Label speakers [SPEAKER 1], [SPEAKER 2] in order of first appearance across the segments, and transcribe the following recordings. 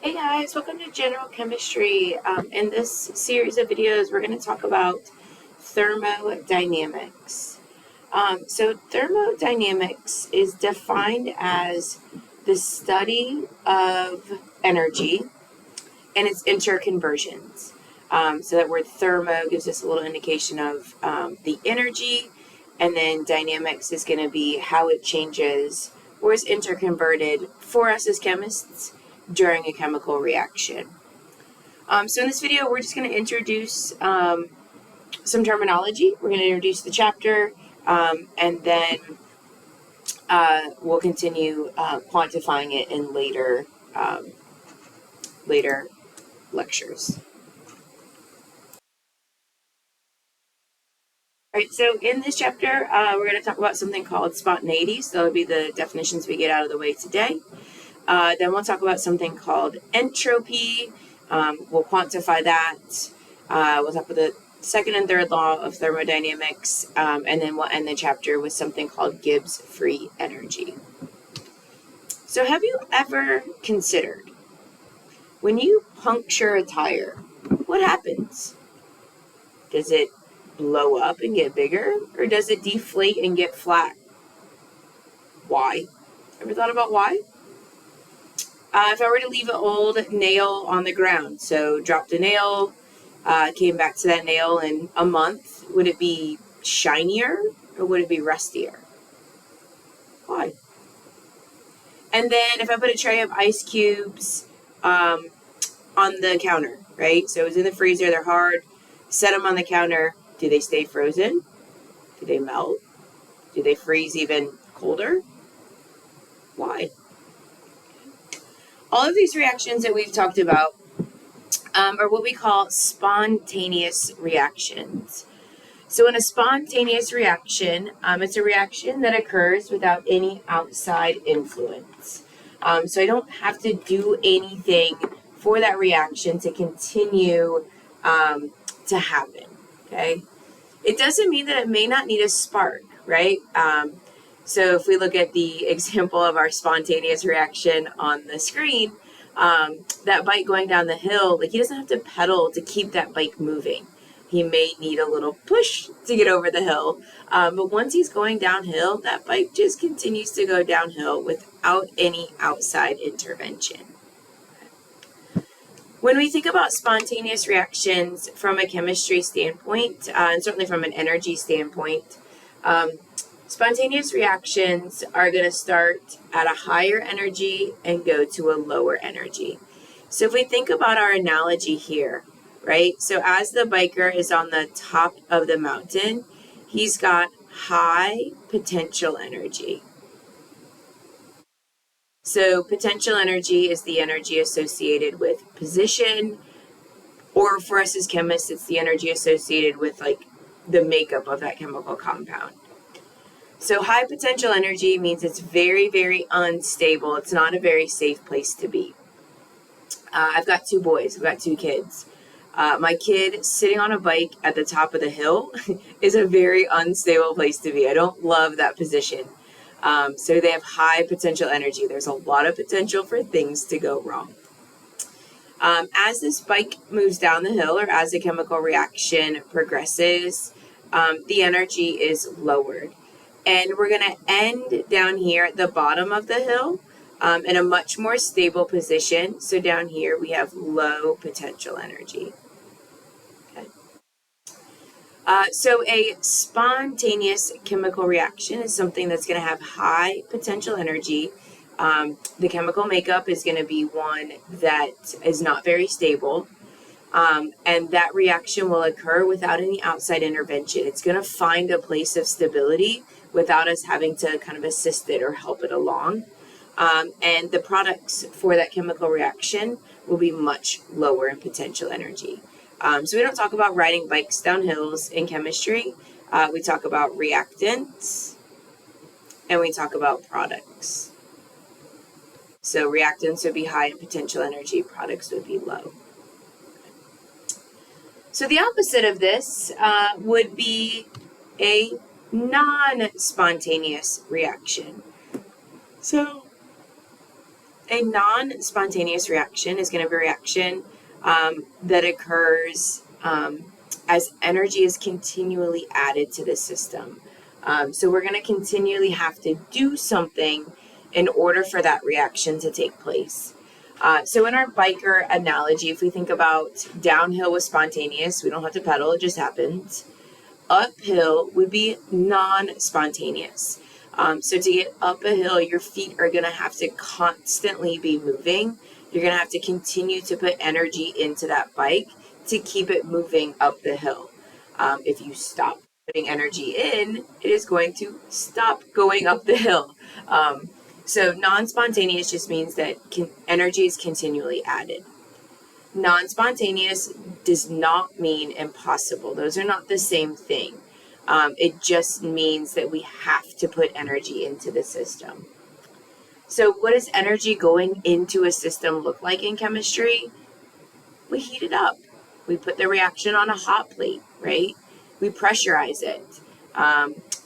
[SPEAKER 1] Hey guys, welcome to General Chemistry. In this series of videos, we're going to talk about thermodynamics. So thermodynamics is defined as the study of energy and its interconversions. So that word thermo gives us a little indication of the energy, and then dynamics is going to be how it changes or is interconverted for us as chemists during a chemical reaction. So in this video, we're just going to introduce some terminology. We're going to introduce the chapter, and then we'll continue quantifying it in later lectures. All right, so in this chapter, we're going to talk about something called spontaneity. So that'll be the definitions we get out of the way today. Then we'll talk about something called entropy. We'll quantify that. We'll talk about the second and third law of thermodynamics, and then we'll end the chapter with something called Gibbs free energy. So have you ever considered, when you puncture a tire, what happens? Does it blow up and get bigger, or does it deflate and get flat? Why? Ever thought about why? If I were to leave an old nail on the ground, so dropped a nail, came back to that nail in a month, would it be shinier or would it be rustier? Why? And then if I put a tray of ice cubes on the counter, right? So it's in the freezer, they're hard, set them on the counter, do they stay frozen? Do they melt? Do they freeze even colder? Why? All of these reactions that we've talked about are what we call spontaneous reactions. So in a spontaneous reaction, it's a reaction that occurs without any outside influence. So I don't have to do anything for that reaction to continue to happen, okay? It doesn't mean that it may not need a spark, right? So if we look at the example of our spontaneous reaction on the screen, that bike going down the hill, like he doesn't have to pedal to keep that bike moving. He may need a little push to get over the hill, but once he's going downhill, that bike just continues to go downhill without any outside intervention. When we think about spontaneous reactions from a chemistry standpoint, and certainly from an energy standpoint, spontaneous reactions are going to start at a higher energy and go to a lower energy. So if we think about our analogy here, right? So as the biker is on the top of the mountain, he's got high potential energy. So potential energy is the energy associated with position, or for us as chemists, it's the energy associated with like the makeup of that chemical compound. So high potential energy means it's very, very unstable. It's not a very safe place to be. I've got two boys. I've got two kids. My kid sitting on a bike at the top of the hill is a very unstable place to be. I don't love that position. So they have high potential energy. There's a lot of potential for things to go wrong. As this bike moves down the hill, or as the chemical reaction progresses, the energy is lowered. And we're going to end down here at the bottom of the hill in a much more stable position. So down here we have low potential energy. Okay. So a spontaneous chemical reaction is something that's going to have high potential energy. The chemical makeup is going to be one that is not very stable. And that reaction will occur without any outside intervention. It's going to find a place of stability without us having to kind of assist it or help it along. And the products for that chemical reaction will be much lower in potential energy. So we don't talk about riding bikes down hills in chemistry. We talk about reactants and we talk about products. So reactants would be high in potential energy, products would be low. So the opposite of this would be a non-spontaneous reaction. So A non-spontaneous reaction is going to be a reaction that occurs as energy is continually added to the system. So we're going to continually have to do something in order for that reaction to take place. So in our biker analogy, if we think about downhill was spontaneous, we don't have to pedal, it just happens. Uphill would be non-spontaneous. So to get up a hill, your feet are going to have to constantly be moving. You're going to have to continue to put energy into that bike to keep it moving up the hill. If you stop putting energy in, it is going to stop going up the hill. So non-spontaneous just means that energy is continually added. Non-spontaneous does not mean impossible. Those are not the same thing. It just means that we have to put energy into the system. So what does energy going into a system look like in chemistry? We heat it up. We put the reaction on a hot plate, right? We pressurize it.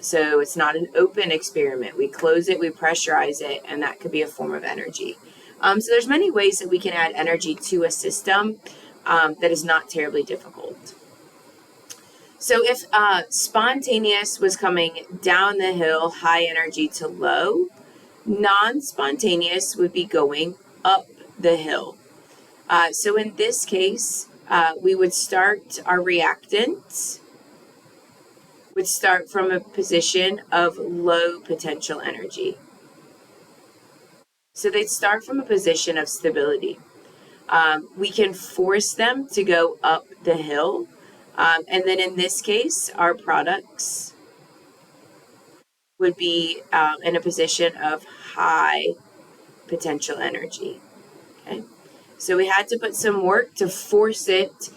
[SPEAKER 1] So it's not an open experiment. We close it, we pressurize it, and that could be a form of energy. So there's many ways that we can add energy to a system that is not terribly difficult. So if spontaneous was coming down the hill, high energy to low, non-spontaneous would be going up the hill. So in this case, we would start our reactant, would start from a position of low potential energy. So they'd start from a position of stability. We can force them to go up the hill. And then in this case, our products would be in a position of high potential energy. Okay, so we had to put some work to force it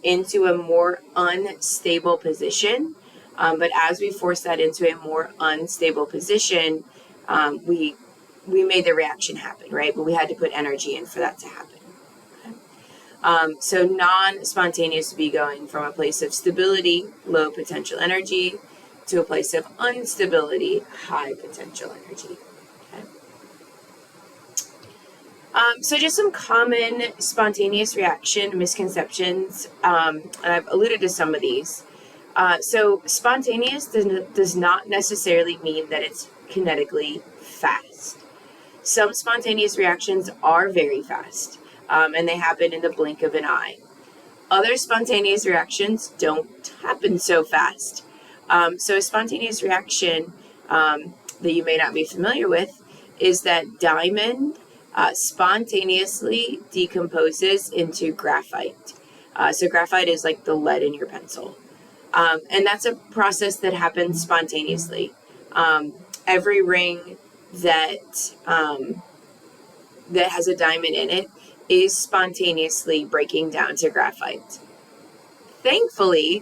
[SPEAKER 1] into a more unstable position. But as we force that into a more unstable position, we made the reaction happen, right? But we had to put energy in for that to happen. So non-spontaneous would be going from a place of stability, low potential energy, to a place of instability, high potential energy. Okay. So just some common spontaneous reaction misconceptions, and I've alluded to some of these. So spontaneous does not necessarily mean that it's kinetically fast. Some spontaneous reactions are very fast. And they happen in the blink of an eye. Other spontaneous reactions don't happen so fast. So a spontaneous reaction that you may not be familiar with is that diamond spontaneously decomposes into graphite. So graphite is like the lead in your pencil. And that's a process that happens spontaneously. Every ring that has a diamond in it is spontaneously breaking down to graphite. Thankfully,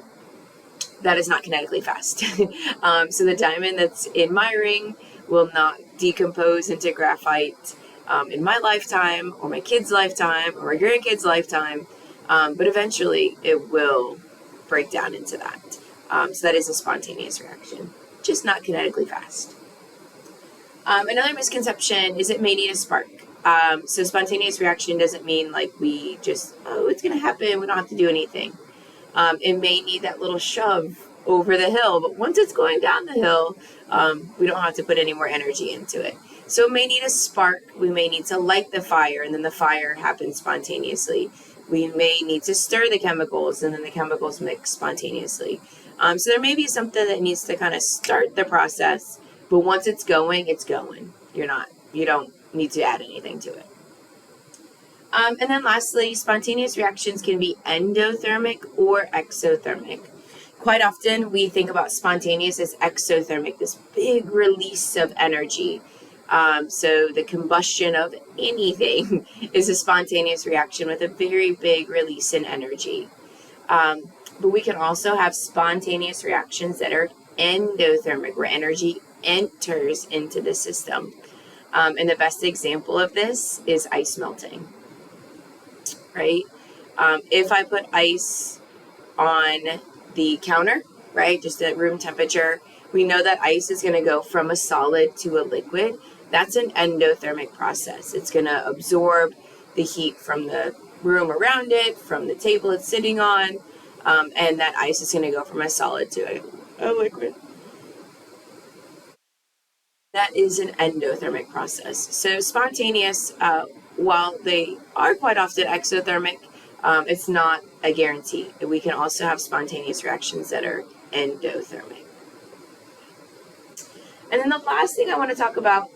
[SPEAKER 1] that is not kinetically fast. So the diamond that's in my ring will not decompose into graphite in my lifetime, or my kid's lifetime, or my grandkid's lifetime, but eventually it will break down into that. So that is a spontaneous reaction, just not kinetically fast. Another misconception is it may need a spark. So spontaneous reaction doesn't mean like we just, it's going to happen, we don't have to do anything. It may need that little shove over the hill, but once it's going down the hill, we don't have to put any more energy into it. So it may need a spark, we may need to light the fire, and then the fire happens spontaneously. We may need to stir the chemicals, and then the chemicals mix spontaneously. So there may be something that needs to kind of start the process, but once it's going, it's going. You don't need to add anything to it. And then lastly, spontaneous reactions can be endothermic or exothermic. Quite often we think about spontaneous as exothermic, this big release of energy. So the combustion of anything is a spontaneous reaction with a very big release in energy. But we can also have spontaneous reactions that are endothermic, where energy enters into the system. And the best example of this is ice melting, right? If I put ice on the counter, right, just at room temperature, we know that ice is going to go from a solid to a liquid That's an endothermic process. It's going to absorb the heat from the room around it, from the table it's sitting on, and that ice is going to go from a solid to a liquid. That is an endothermic process. So spontaneous, while they are quite often exothermic, it's not a guarantee. We can also have spontaneous reactions that are endothermic. And then the last thing I want to talk about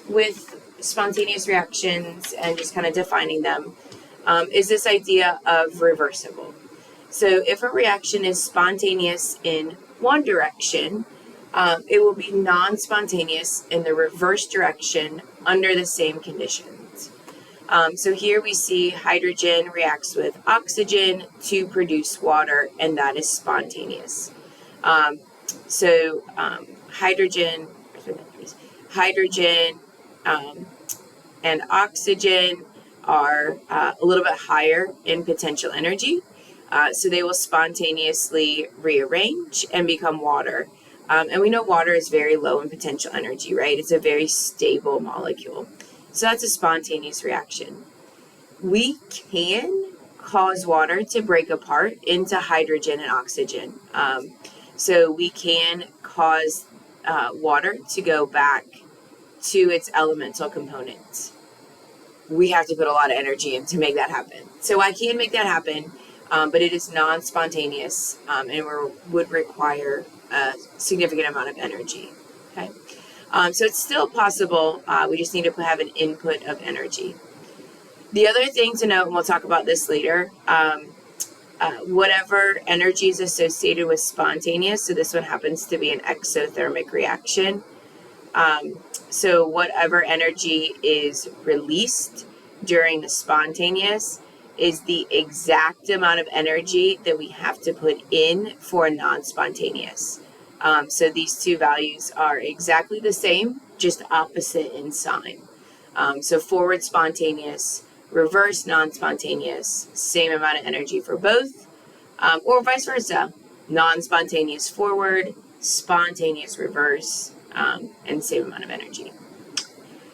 [SPEAKER 1] with spontaneous reactions and just kind of defining them is this idea of reversible. So if a reaction is spontaneous in one direction, it will be non-spontaneous in the reverse direction under the same conditions. So here we see hydrogen reacts with oxygen to produce water, and that is spontaneous. Hydrogen and oxygen are a little bit higher in potential energy, so they will spontaneously rearrange and become water. And we know water is very low in potential energy, right? It's a very stable molecule. So that's a spontaneous reaction. We can cause water to break apart into hydrogen and oxygen. So we can cause water to go back to its elemental components. We have to put a lot of energy in to make that happen. So I can make that happen, but it is non-spontaneous and would require a significant amount of energy. Okay, so it's still possible. We just need to have an input of energy. The other thing to note, and we'll talk about this later, whatever energy is associated with spontaneous, so this one happens to be an exothermic reaction. So whatever energy is released during the spontaneous is the exact amount of energy that we have to put in for non-spontaneous. So these two values are exactly the same, just opposite in sign. So forward spontaneous, reverse non-spontaneous, same amount of energy for both, or vice versa, non-spontaneous forward, spontaneous reverse, and same amount of energy.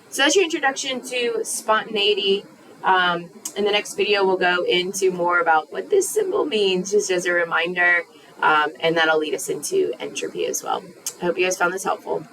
[SPEAKER 1] So that's your introduction to spontaneity. In the next video, we'll go into more about what this symbol means, just as a reminder, and that'll lead us into entropy as well. I hope you guys found this helpful.